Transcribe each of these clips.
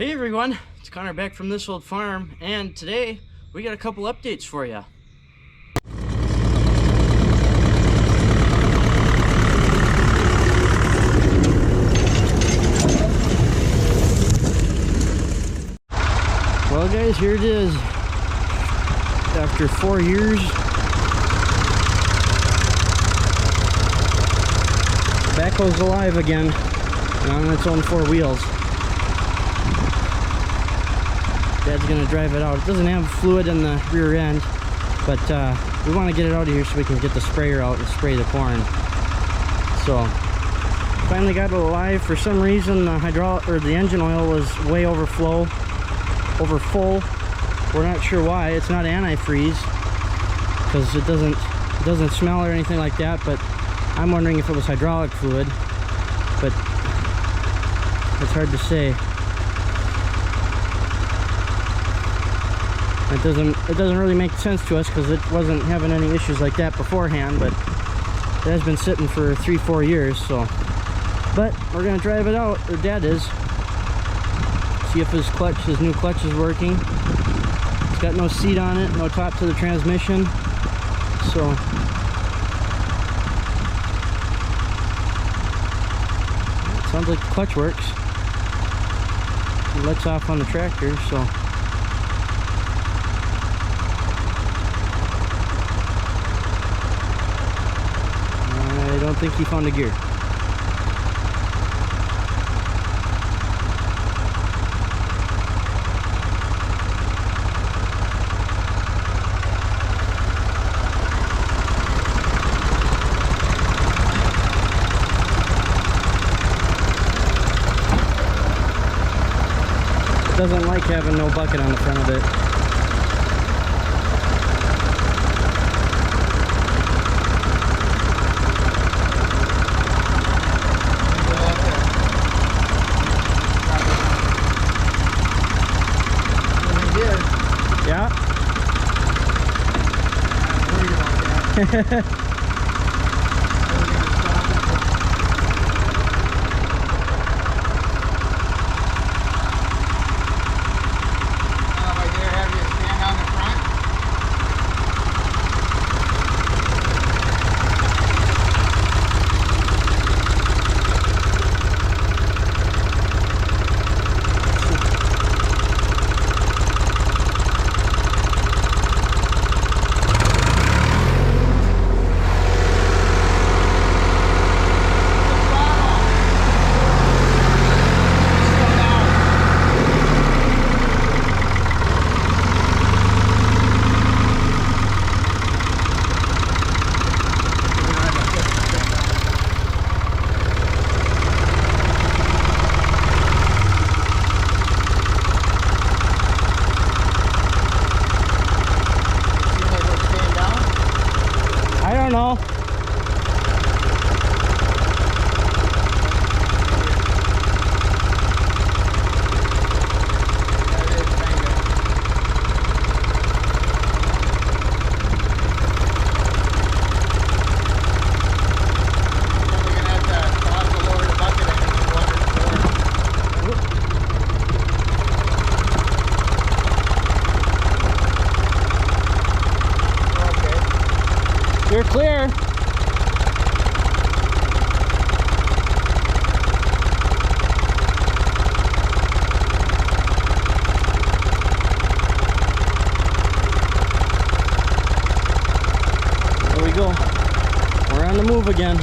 Hey everyone, it's Connor back from This Old Farm, and today we got a couple updates for you. Well guys, here it is. After 4 years, Backhoe's alive again and on its own 4 wheels. Dad's gonna drive it out. It doesn't have fluid in the rear end, but we want to get it out of here so we can get the sprayer out and spray the corn. So finally got it alive. For some reason the the engine oil was way over full. We're not sure why. It's not antifreeze because it doesn't smell or anything like that, but I'm wondering if it was hydraulic fluid, but it's hard to say. It doesn't really make sense to us because it wasn't having any issues like that beforehand, but it has been sitting for 3-4 years. So, but we're gonna drive it out, or Dad is, see if his new clutch is working. It's got no seat on it, no top to the transmission, so it sounds like the clutch works. It lets off on the tractor, so I don't think he found a gear. It doesn't like having no bucket on the front of it. Yeah. No. You're clear. There we go. We're on the move again.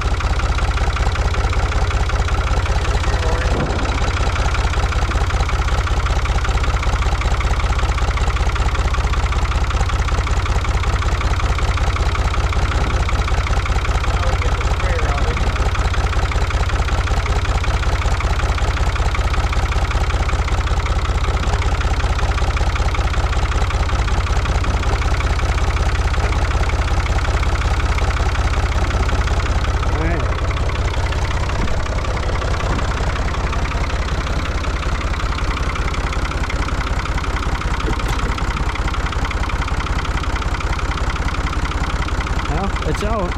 It's out.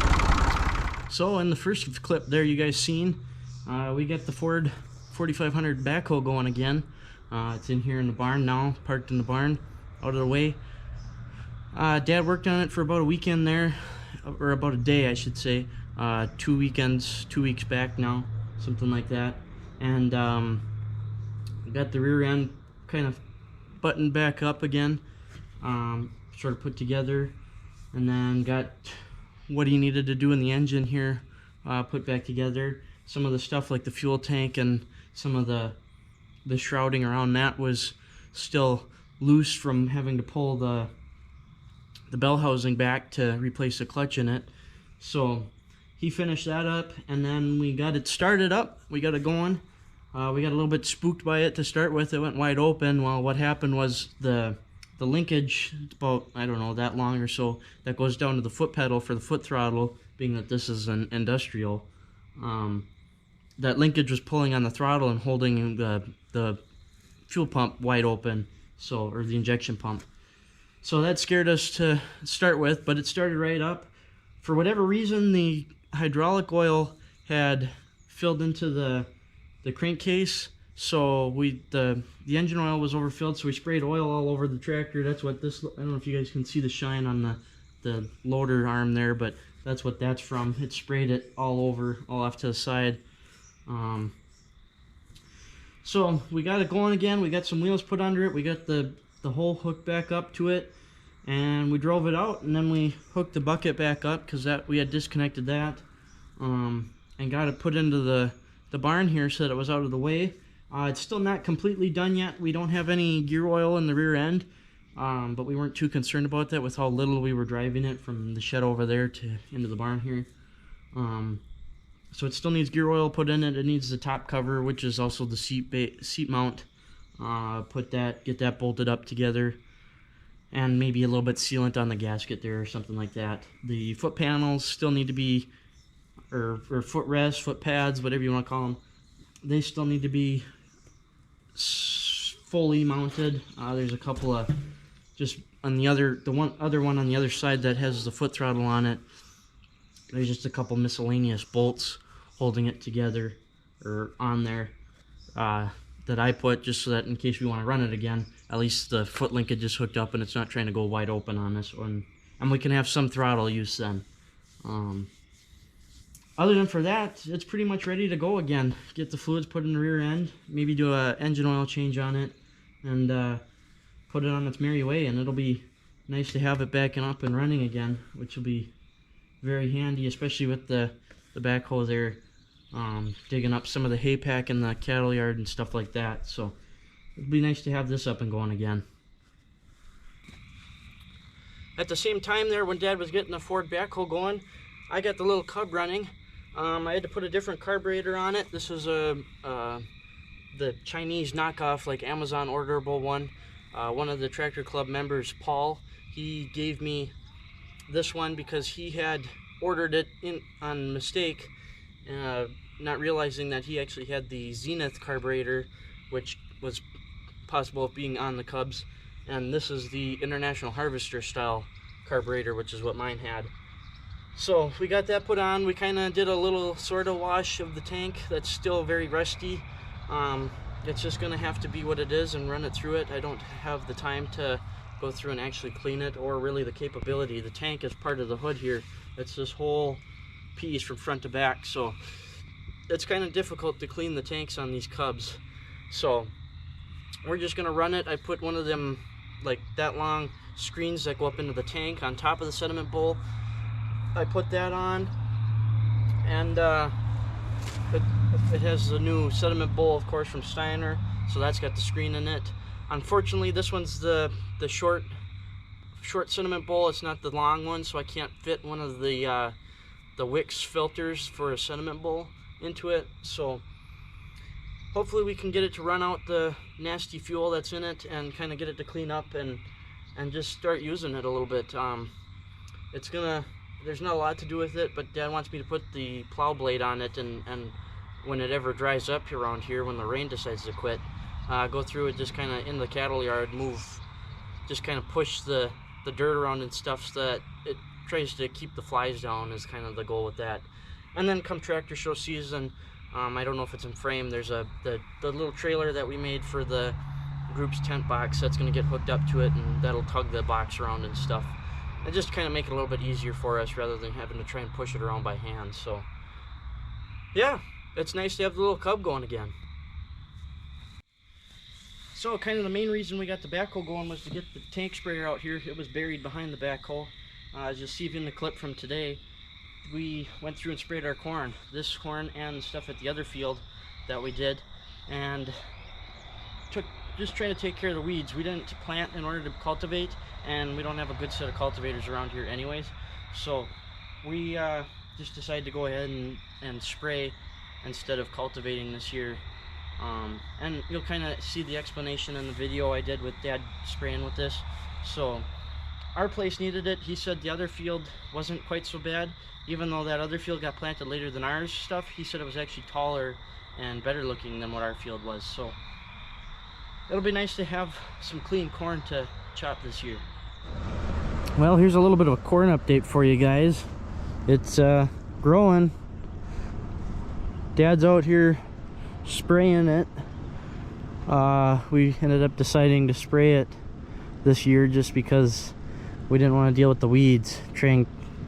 So in the first clip there you guys seen, we got the Ford 4500 Backhoe going again. It's in here in the barn now, parked in the barn, out of the way. Dad worked on it for about a weekend there, or about a day I should say. 2 weekends, 2 weeks back now, something like that. And got the rear end kind of buttoned back up again, sort of put together, and then got what he needed to do in the engine here put back together. Some of the stuff like the fuel tank and some of the shrouding around that was still loose from having to pull the bell housing back to replace the clutch in it. So he finished that up, and then we got it started up. We got it going. We got a little bit spooked by it to start with. It went wide open. Well, what happened was the linkage, about, I don't know, that long or so, that goes down to the foot pedal for the foot throttle, being that this is an industrial. That linkage was pulling on the throttle and holding the fuel pump wide open, so, or the injection pump. So that scared us to start with, but it started right up. For whatever reason, the hydraulic oil had filled into the crankcase, so the engine oil was overfilled, so we sprayed oil all over the tractor. That's what this, I don't know if you guys can see the shine on the loader arm there, but that's what that's from. It sprayed it all over, all off to the side. So we got it going again. We got some wheels put under it. We got the hole hooked back up to it, and we drove it out, and then we hooked the bucket back up because that we had disconnected that, and got it put into the barn here so that it was out of the way. It's still not completely done yet. We don't have any gear oil in the rear end, but we weren't too concerned about that with how little we were driving it from the shed over there to into the barn here. So it still needs gear oil put in it. It needs the top cover, which is also the seat mount. Get that bolted up together, and maybe a little bit sealant on the gasket there or something like that. The foot panels still need to be, or footrests, foot pads, whatever you want to call them. They still need to be fully mounted. There's a couple of, just on the other one on the other side that has the foot throttle on it. There's just a couple miscellaneous bolts holding it together, or on there, that I put just so that in case we want to run it again, at least the foot linkage is hooked up and it's not trying to go wide open on this one, and we can have some throttle use then. Other than for that, it's pretty much ready to go again. Get the fluids put in the rear end, maybe do a engine oil change on it, and put it on its merry way, and it'll be nice to have it back and up and running again, which will be very handy, especially with the backhoe there, digging up some of the hay pack in the cattle yard and stuff like that. So it'd be nice to have this up and going again. At the same time there, when Dad was getting the Ford backhoe going, I got the little cub running. I had to put a different carburetor on it. This was the Chinese knockoff, like Amazon orderable one. One of the Tractor Club members, Paul, he gave me this one because he had ordered it on mistake, not realizing that he actually had the Zenith carburetor, which was possible of being on the Cubs, and this is the International Harvester style carburetor, which is what mine had. So we got that put on. We kind of did a little sort of wash of the tank that's still very rusty. It's just going to have to be what it is and run it through it. I don't have the time to go through and actually clean it, or really the capability. The tank is part of the hood here. It's this whole piece from front to back, so it's kind of difficult to clean the tanks on these Cubs. So we're just going to run it. I put one of them, like that long screens that go up into the tank on top of the sediment bowl. I put that on, and it has the new sediment bowl, of course, from Steiner, so that's got the screen in it. Unfortunately, this one's the short sediment bowl. It's not the long one, so I can't fit one of the Wix filters for a sediment bowl into it. So hopefully we can get it to run out the nasty fuel that's in it and kind of get it to clean up and just start using it a little bit. There's not a lot to do with it, but Dad wants me to put the plow blade on it, and when it ever dries up around here, when the rain decides to quit, go through it just kind of in the cattle yard, just kind of push the dirt around and stuff so that it tries to keep the flies down, is kind of the goal with that. And then come tractor show season, I don't know if it's in frame, there's the little trailer that we made for the group's tent box that's going to get hooked up to it, and that'll tug the box around and stuff, and just kind of make it a little bit easier for us rather than having to try and push it around by hand. So yeah, it's nice to have the little cub going again. So kind of the main reason we got the backhoe going was to get the tank sprayer out here. It was buried behind the backhoe. As you'll see in the clip from today, we went through and sprayed our corn, this corn and the stuff at the other field that we did, and just trying to take care of the weeds. We didn't plant in order to cultivate, and we don't have a good set of cultivators around here anyways, so we just decided to go ahead and spray instead of cultivating this year. And you'll kind of see the explanation in the video I did with Dad spraying with this. So our place needed it. He said the other field wasn't quite so bad, even though that other field got planted later than ours stuff. He said it was actually taller and better looking than what our field was. So it'll be nice to have some clean corn to chop this year. Well, here's a little bit of a corn update for you guys. It's growing. Dad's out here spraying it. We ended up deciding to spray it this year just because we didn't want to deal with the weeds, try and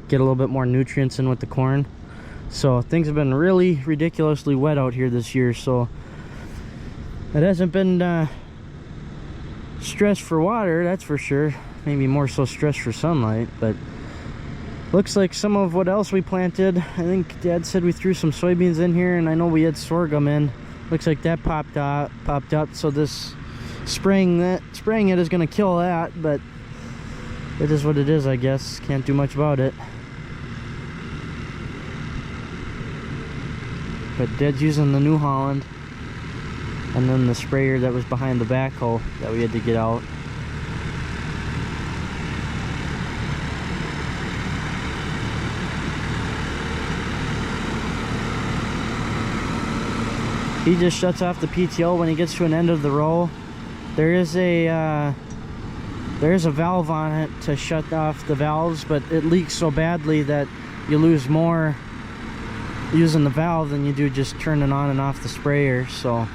get a little bit more nutrients in with the corn. So things have been really ridiculously wet out here this year, so it hasn't been stress for water, that's for sure. Maybe more so stress for sunlight, but looks like some of what else we planted. I think Dad said we threw some soybeans in here, and I know we had sorghum in. Looks like that popped up. So this spraying it is going to kill that, but it is what it is, I guess. Can't do much about it. But Dad's using the New Holland, and then the sprayer that was behind the backhoe that we had to get out. He just shuts off the PTO when he gets to an end of the row. There is a valve on it to shut off the valves, but it leaks so badly that you lose more using the valve than you do just turning on and off the sprayer. So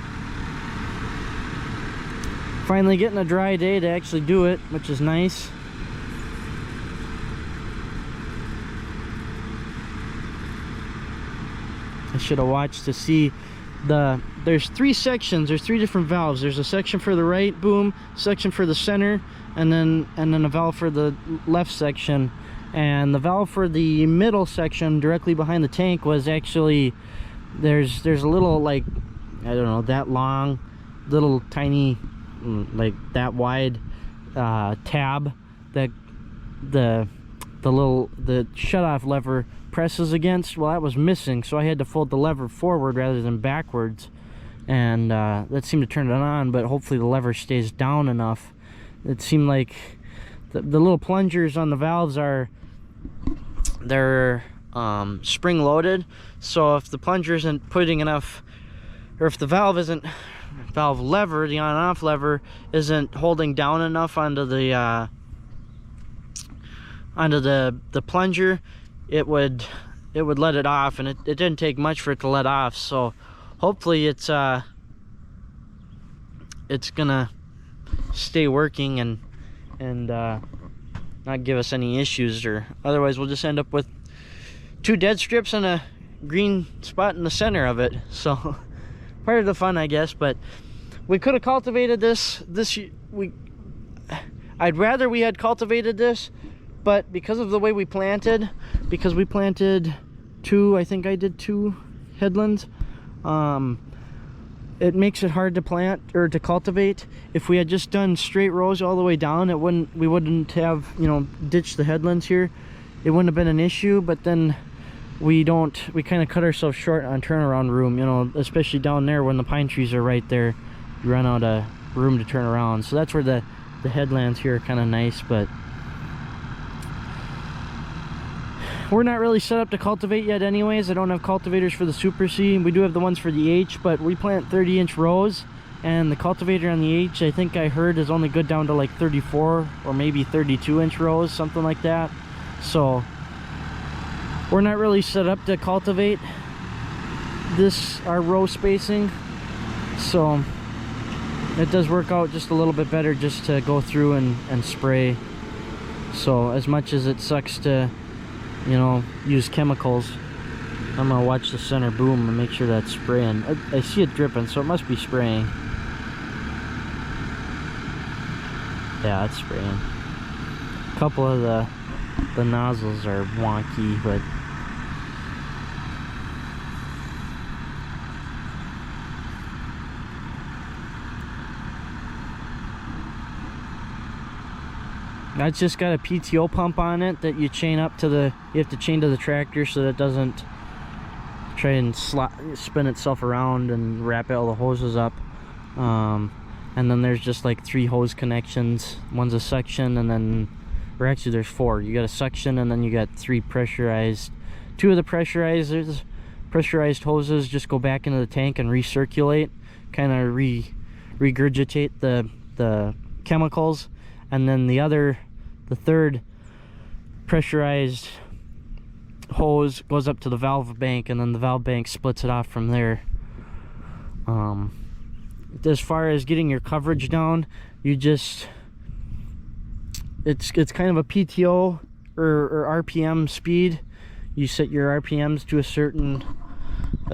finally getting a dry day to actually do it, which is nice. I should have watched to see there's three sections. There's three different valves. There's a section for the right boom, section for the center, and then a valve for the left section. And the valve for the middle section directly behind the tank was actually there's a little, like, I don't know, that long, little tiny, like that wide tab that the shutoff lever presses against. Well, that was missing, so I had to fold the lever forward rather than backwards, and that seemed to turn it on, but hopefully the lever stays down enough. It seemed like the little plungers on the valves they're spring loaded, so if the plunger isn't putting enough, or if the valve lever, the on and off lever, isn't holding down enough onto the plunger, it would let it off, and it didn't take much for it to let off. So hopefully it's gonna stay working and not give us any issues, or otherwise we'll just end up with two dead strips and a green spot in the center of it. So part of the fun, I guess. But we could have cultivated this I'd rather we had cultivated this, but because of the way we planted, because we planted I think I did two headlands, it makes it hard to plant or to cultivate. If we had just done straight rows all the way down, we wouldn't have, ditched the headlands here. It wouldn't have been an issue, but then we kind of cut ourselves short on turnaround room, especially down there when the pine trees are right there. You run out of room to turn around. So that's where the headlands here are kind of nice, but we're not really set up to cultivate yet anyways. I don't have cultivators for the Super C. We do have the ones for the H, but we plant 30-inch rows, and the cultivator on the H, I think I heard, is only good down to like 34 or maybe 32-inch rows, something like that. So we're not really set up to cultivate our row spacing. So it does work out just a little bit better just to go through and spray. So as much as it sucks to, you know, use chemicals, I'm gonna watch the center boom and make sure that's spraying. I see it dripping, so it must be spraying. Yeah, it's spraying. A couple of the nozzles are wonky, but that's just got a PTO pump on it that you chain up to the, you have to chain to the tractor so that it doesn't try and spin itself around and wrap all the hoses up. And then there's just like 3 hose connections. One's a suction, and then, or actually there's 4. You got a suction, and then you got 3 pressurized. 2 of the pressurized hoses just go back into the tank and recirculate, kind of regurgitate the chemicals, and then the third pressurized hose goes up to the valve bank, and then the valve bank splits it off from there. As far as getting your coverage down, you just, it's kind of a PTO or RPM speed. You set your RPMs to a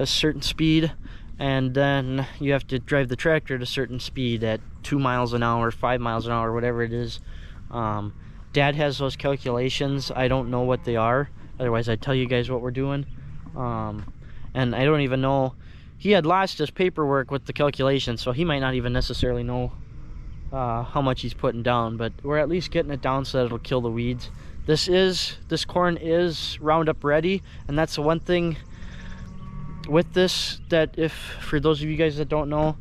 certain speed, and then you have to drive the tractor at a certain speed at 2 miles an hour, 5 miles an hour, whatever it is. Dad has those calculations. I don't know what they are, otherwise I'd tell you guys what we're doing. And I don't even know, he had lost his paperwork with the calculations, so he might not even necessarily know how much he's putting down, but we're at least getting it down so that it'll kill the weeds. This corn is Roundup ready, and that's the one thing with this, that if, for those of you guys that don't know,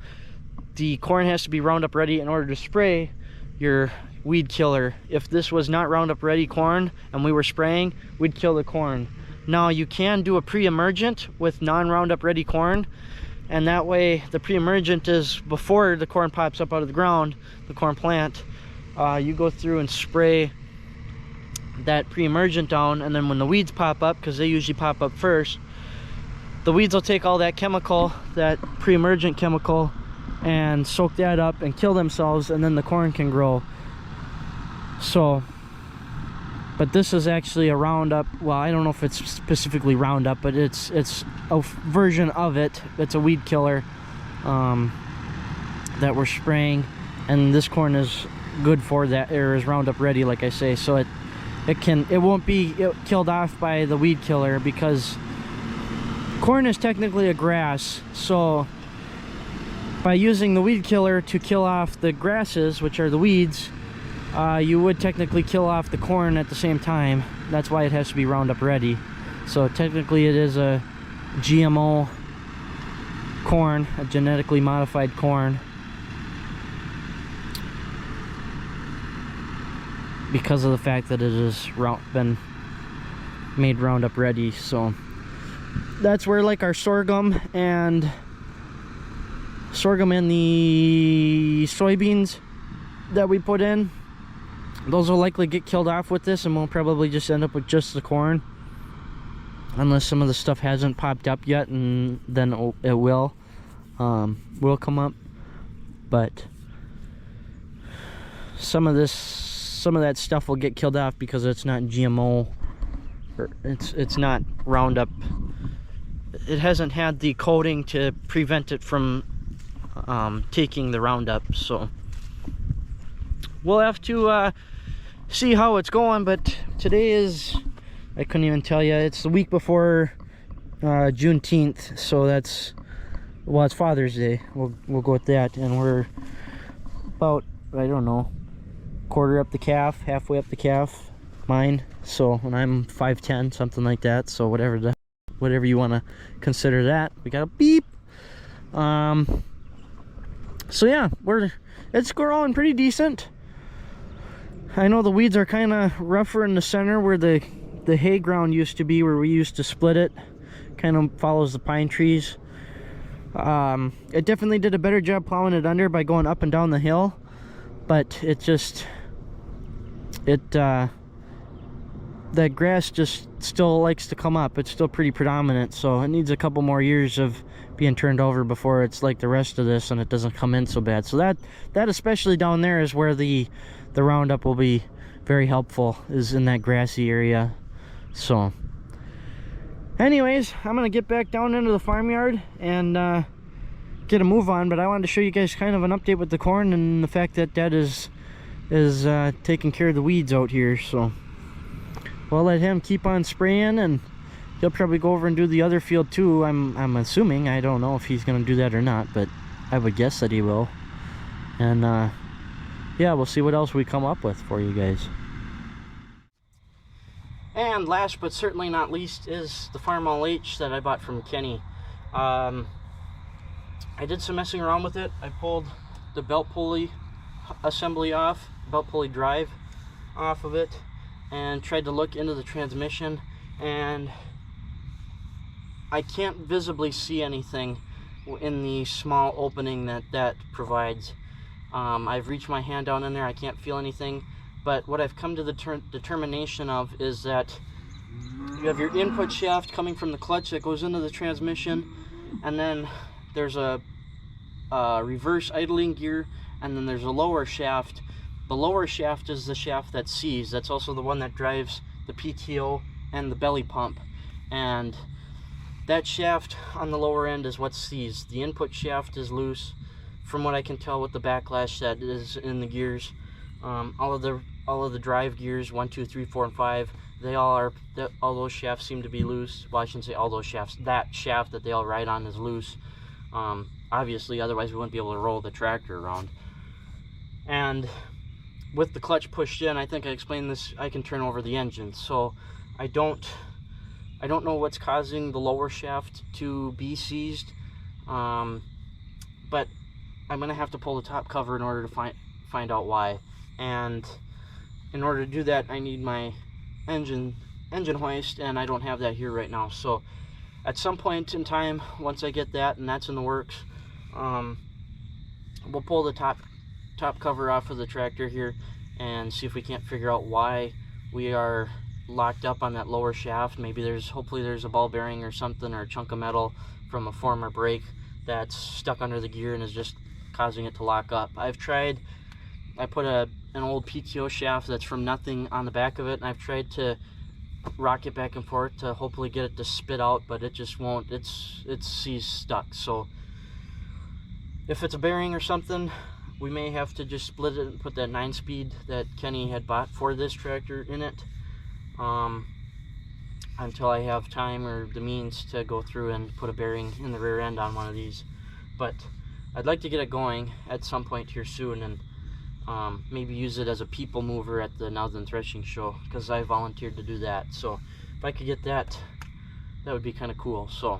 the corn has to be Roundup ready in order to spray your weed killer. If this was not Roundup ready corn and we were spraying, we'd kill the corn. Now you can do a pre-emergent with non-Roundup ready corn, and that way the pre-emergent is before the corn pops up out of the ground, the corn plant. You go through and spray that pre-emergent down, and then when the weeds pop up, because they usually pop up first, the weeds will take all that chemical, that pre-emergent chemical, and soak that up and kill themselves, and then the corn can grow. So, but this is actually a Roundup, well, I don't know if it's specifically Roundup, but it's a version of it. It's a weed killer that we're spraying, and this corn is good for that, or is Roundup ready, like I say. So it won't be killed off by the weed killer, because corn is technically a grass. So by using the weed killer to kill off the grasses, which are the weeds, you would technically kill off the corn at the same time. That's why it has to be Roundup ready. So technically it is a GMO corn, a genetically modified corn, because of the fact that it has been made Roundup ready. So that's where like our sorghum and the soybeans that we put in, those will likely get killed off with this, and we'll probably just end up with just the corn, unless some of the stuff hasn't popped up yet, and then it will come up. But some of that stuff will get killed off because it's not GMO, or it's not Roundup. It hasn't had the coating to prevent it from taking the Roundup. So we'll have to see how it's going. But today is, I couldn't even tell you, it's the week before Juneteenth, so that's, well, it's Father's Day. We'll go with that, and we're about, I don't know, quarter up the calf, halfway up the calf, mine. So, and I'm 5'10", something like that. So whatever you want to consider that. We got a beep. So yeah, it's growing pretty decent. I know the weeds are kind of rougher in the center where the hay ground used to be, where we used to split it. Kind of follows the pine trees. It definitely did a better job plowing it under by going up and down the hill, but it just, that grass just still likes to come up. It's still pretty predominant, so it needs a couple more years of being turned over before it's like the rest of this and it doesn't come in so bad. So that especially down there is where the Roundup will be very helpful, is in that grassy area. So anyways, I'm gonna get back down into the farmyard and get a move on, but I wanted to show you guys kind of an update with the corn and the fact that Dad is taking care of the weeds out here. So we'll let him keep on spraying, and he'll probably go over and do the other field too. I'm assuming. I don't know if he's gonna do that or not, but I would guess that he will. And yeah, we'll see what else we come up with for you guys. And last but certainly not least is the Farmall H that I bought from Kenny. I did some messing around with it. I pulled the belt pulley assembly off, belt pulley drive off of it, and tried to look into the transmission, and I can't visibly see anything in the small opening that provides. I've reached my hand down in there, I can't feel anything, but what I've come to the determination of is that you have your input shaft coming from the clutch that goes into the transmission, and then there's a reverse idling gear, and then there's a lower shaft. The lower shaft is the shaft that sees. That's also the one that drives the PTO and the belly pump, and that shaft on the lower end is what sees. The input shaft is loose, from what I can tell with the backlash that is in the gears. All of the drive gears, 1, 2, 3, 4, and 5, all those shafts seem to be loose. Well, I shouldn't say all those shafts. That shaft that they all ride on is loose. Obviously, otherwise we wouldn't be able to roll the tractor around. And with the clutch pushed in, I think I explained this, I can turn over the engine. So I don't know what's causing the lower shaft to be seized, but I'm gonna have to pull the top cover in order to find out why. And in order to do that, I need my engine hoist, and I don't have that here right now. So at some point in time, once I get that, and that's in the works, we'll pull the top cover off of the tractor here and see if we can't figure out why we are locked up on that lower shaft. Maybe hopefully there's a ball bearing or something, or a chunk of metal from a former brake that's stuck under the gear and is just causing it to lock up. I put an old PTO shaft that's from nothing on the back of it, and I've tried to rock it back and forth to hopefully get it to spit out, but it just won't. It's seized stuck. So if it's a bearing or something, we may have to just split it and put that 9-speed that Kenny had bought for this tractor in it, until I have time or the means to go through and put a bearing in the rear end on one of these. But I'd like to get it going at some point here soon, and maybe use it as a people mover at the Northern Threshing Show, because I volunteered to do that. So if I could get that, that would be kind of cool. So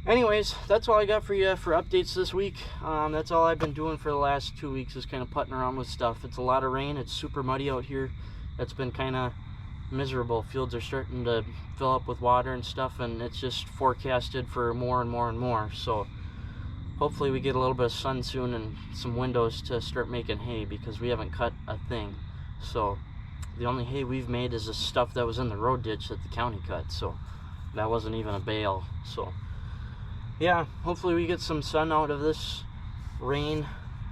anyways, that's all I got for you for updates this week. That's all I've been doing for the last 2 weeks, is kind of putting around with stuff. It's a lot of rain, it's super muddy out here. It's been kind of miserable. Fields are starting to fill up with water and stuff, and it's just forecasted for more and more and more. So hopefully we get a little bit of sun soon and some windows to start making hay, because we haven't cut a thing. So the only hay we've made is the stuff that was in the road ditch that the county cut. So that wasn't even a bale. So yeah, hopefully we get some sun out of this rain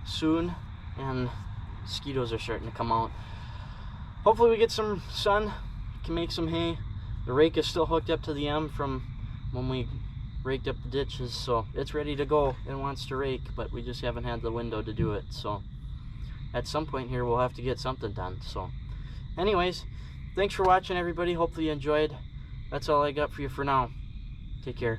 soon, and mosquitoes are starting to come out. Hopefully we get some sun, can make some hay. The rake is still hooked up to the M from when we raked up the ditches, so it's ready to go. It wants to rake, but we just haven't had the window to do it. So at some point here we'll have to get something done. So anyways, thanks for watching, everybody. Hopefully you enjoyed. That's all I got for you for now. Take care.